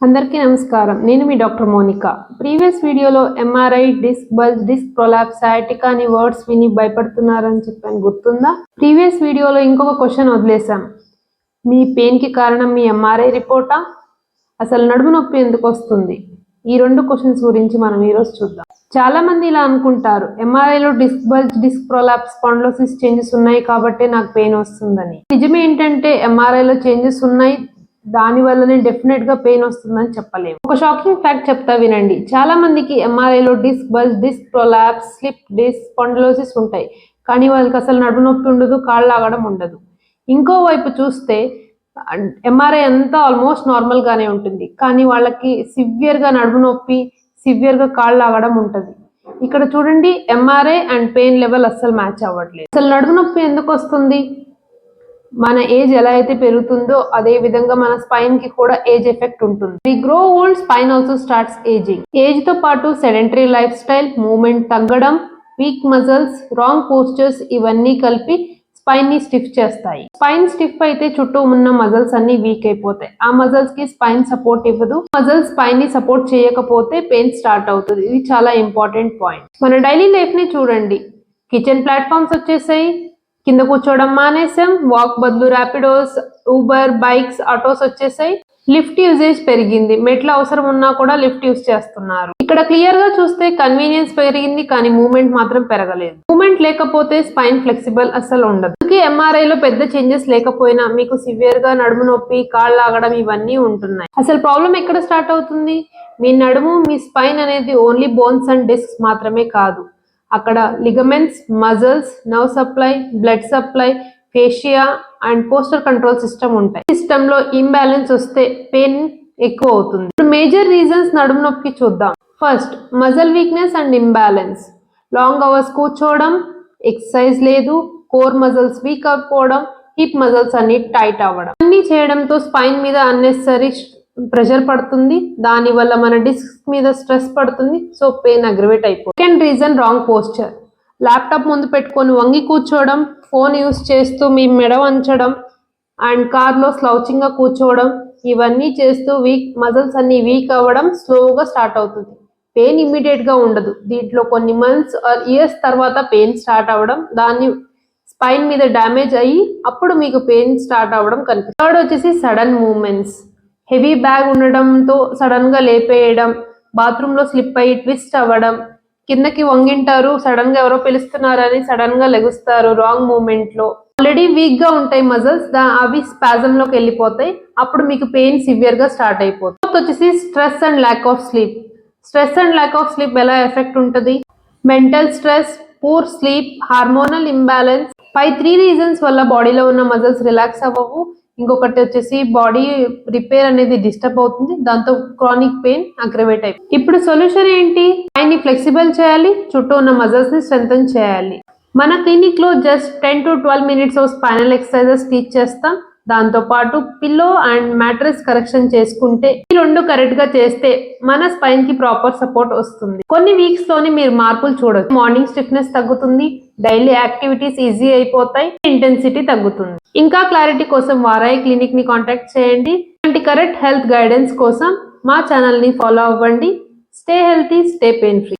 అందరికీ నమస్కారం. నేను మీ డాక్టర్ మోనికా. ప్రీవియస్ వీడియోలో MRI, disc bulge, disc prolapse, sciatica అని వర్డ్స్ విని భయపడుతున్నారని చెప్పాను, గుర్తుందా? ప్రీవియస్ వీడియోలో ఇంకొక క్వశ్చన్ వదిలేసాం. మీ పెయిన్కి కారణం మీ ఎంఆర్ఐ రిపోర్టా? అసలు నడుము నొప్పి ఎందుకు వస్తుంది? ఈ రెండు క్వశ్చన్స్ గురించి మనం ఈరోజు చూద్దాం. చాలా మంది ఇలా అనుకుంటారు, ఎంఆర్ఐలో disc bulge, disc prolapse, spondylosis changes ఉన్నాయి కాబట్టి నాకు పెయిన్ వస్తుందని. నిజమే ఏంటంటే ఎంఆర్ఐలో చేంజెస్ ఉన్నాయి, దాని వల్లనే డెఫినెట్ గా పెయిన్ వస్తుందని చెప్పలేము. ఒక షాకింగ్ ఫ్యాక్ట్ చెప్తా వినండి. చాలా మందికి ఎంఆర్ఐలో disc bulge, disc prolapse, slip disc, spondylosis ఉంటాయి, కానీ వాళ్ళకి అసలు నడుము నొప్పి ఉండదు, కాళ్ళు లాగడం ఉండదు. ఇంకోవైపు చూస్తే ఎంఆర్ఐ అంతా ఆల్మోస్ట్ నార్మల్ గానే ఉంటుంది, కానీ వాళ్ళకి సివియర్ గా నడుము నొప్పి, సివియర్ గా కాళ్ళు లాగడం ఉంటుంది. ఇక్కడ చూడండి, ఎంఆర్ఐ అండ్ పెయిన్ లెవెల్ అస్సలు మ్యాచ్ అవ్వట్లేదు. అసలు నడుము నొప్పి ఎందుకు వస్తుంది? మన ఏజ్ ఎలా అయితే పెరుగుతుందో అదే విధంగా మన స్పైన్ కి కూడా ఏజ్ ఎఫెక్ట్ ఉంటుంది. We grow old, spine also starts aging. Age తో పాటు సెడెంటరీ లైఫ్ స్టైల్, మూవ్మెంట్ తగ్గడం, వీక్ మజిల్స్, రాంగ్ పోస్చర్స్ ఇవన్నీ కలిపి స్పైన్ ని స్టిఫ్ చేస్తాయి. స్పైన్ స్టిఫ్ అయితే చుట్టూ ఉన్న మజిల్స్ అన్ని వీక్ అయిపోతాయి. ఆ మజిల్స్ కి స్పైన్ సపోర్ట్ ఇవ్వదు. మజిల్స్ స్పైన్ ని సపోర్ట్ చేయకపోతే పెయిన్ స్టార్ట్ అవుతుంది. ఇది చాలా ఇంపార్టెంట్ పాయింట్. మన డైలీ లైఫ్ ని చూడండి. కిచెన్ ప్లాట్ఫామ్స్ వచ్చేసాయి, కింద కూర్చోవడం మానేసాం, వాక్ బదులు ర్యాపిడోస్, ఊబర్, బైక్స్, ఆటోస్ వచ్చేసాయి. లిఫ్ట్ యూజేజ్ పెరిగింది, మెట్ల అవసరం ఉన్నా కూడా లిఫ్ట్ యూజ్ చేస్తున్నారు. ఇక్కడ క్లియర్ గా చూస్తే కన్వీనియన్స్ పెరిగింది, కానీ మూవ్మెంట్ మాత్రం పెరగలేదు. మూవ్మెంట్ లేకపోతే స్పైన్ ఫ్లెక్సిబుల్ అస్సలు ఉండదు. ఎంఆర్ఐ లో పెద్ద చేంజెస్ లేకపోయినా మీకు సివియర్ గా నడుము నొప్పి, కాళ్ళు లాగడం ఇవన్నీ ఉంటున్నాయి. అసలు ప్రాబ్లం ఎక్కడ స్టార్ట్ అవుతుంది? మీ నడుము, మీ స్పైన్ అనేది ఓన్లీ బోన్స్ అండ్ డిస్క్స్ మాత్రమే కాదు. అక్కడ ligaments, muscles, nerve supply, blood supply, fascia and poster control system ఉంటాయి. సిస్టమ్ లో ఇంబ్యాలెన్స్ వస్తే పెయిన్ ఎక్కువ అవుతుంది. ఇప్పుడు మేజర్ రీజన్స్ నడుము నొప్పి చూద్దాం. First, muscle weakness and imbalance. Long hours కూర్చోవడం, ఎక్సర్సైజ్ లేదు, కోర్ మజిల్స్ వీక్ అయిపోవడం, హిప్ మజిల్స్ అన్ని టైట్ అవ్వడం. అన్ని చేయడంతో స్పైన్ మీద అన్నెసరీ ప్రెషర్ పడుతుంది. దాని వల్ల మన డిస్క్ మీద స్ట్రెస్ పడుతుంది, సో పెయిన్ అగ్రవేట్ అయిపోతుంది. Second reason, wrong posture. Laptop ముందు పెట్టుకొని వంగి కూర్చోవడం, ఫోన్ యూస్ చేస్తూ మీ మెడ వంచడం అండ్ కార్లో స్లౌచింగ్ గా కూర్చోవడం, ఇవన్నీ చేస్తూ మజిల్స్ అన్ని వీక్ అవ్వడం స్లోగా స్టార్ట్ అవుతుంది. పెయిన్ ఇమ్మీడియట్ గా ఉండదు. దీంట్లో కొన్ని మంత్స్ ఆర్ ఇయర్స్ తర్వాత పెయిన్ స్టార్ట్ అవ్వడం, దాన్ని స్పైన్ మీద డ్యామేజ్ అయ్యి అప్పుడు మీకు పెయిన్ స్టార్ట్ అవ్వడం కనిపిస్తుంది. థర్డ్ వచ్చేసి సడన్ మూవ్మెంట్స్. హెవీ బ్యాగ్ ఉండడంతో సడన్ గా లేపేయడం, బాత్రూమ్ లో స్లిప్ అయ్యి ట్విస్ట్ అవ్వడం, కిందకి వంగింటారు, సడన్ గా ఎవరో పిలుస్తున్నారని సడన్ గా లెగుస్తారు రాంగ్ మూమెంట్ లో. ఆల్రెడీ వీక్ గా ఉంటాయి మజిల్స్, అవి స్పాజమ్ లోకి వెళ్ళిపోతాయి, అప్పుడు మీకు పెయిన్ సివియర్ గా స్టార్ట్ అయిపోతుంది. ఫోర్త్ వచ్చేసి stress and lack of sleep. Stress and lack of sleep ఎలా ఎఫెక్ట్ ఉంటుంది? Mental stress, poor sleep, hormonal imbalance. పై 3 రీజన్స్ వల్ల బాడీలో ఉన్న మజిల్స్ రిలాక్స్ అవ్వవు. ఇంకొకటి వచ్చేసి బాడీ రిపేర్ అనేది డిస్టర్బ్ అవుతుంది, దాంతో క్రానిక్ పెయిన్ అగ్రవేట్ అయిపోతుంది. ఇప్పుడు సొల్యూషన్ ఏంటి? స్పైన్ ని ఫ్లెక్సిబుల్ చేయాలి, చుట్టూ ఉన్న మజిల్స్ ని స్ట్రెంథెన్ చేయాలి. మన క్లినిక్ లో just 10 to 12 minutes spinal exercises teach చేస్తాం. దాంతో పాటు పిల్లో అండ్ మ్యాట్రెస్ కరెక్షన్ చేసుకుంటే, ఈ రెండు కరెక్ట్ గా చేస్తే మన స్పైన్ కి ప్రాపర్ సపోర్ట్ వస్తుంది. కొన్ని వీక్స్ లోనే మీరు మార్పులు చూడొచ్చు. మార్నింగ్ స్టిఫ్నెస్ తగ్గుతుంది, డైలీ యాక్టివిటీస్ ఈజీ అయిపోతాయి, ఇంటెన్సిటీ తగ్గుతుంది. ఇంకా క్లారిటీ కోసం వారాయి క్లినిక్ ని కాంటాక్ట్ చేయండి. ఇలాంటి కరెక్ట్ హెల్త్ గైడెన్స్ కోసం మా ఛానల్ ని ఫాలో అవ్వండి. Stay healthy, stay pain free.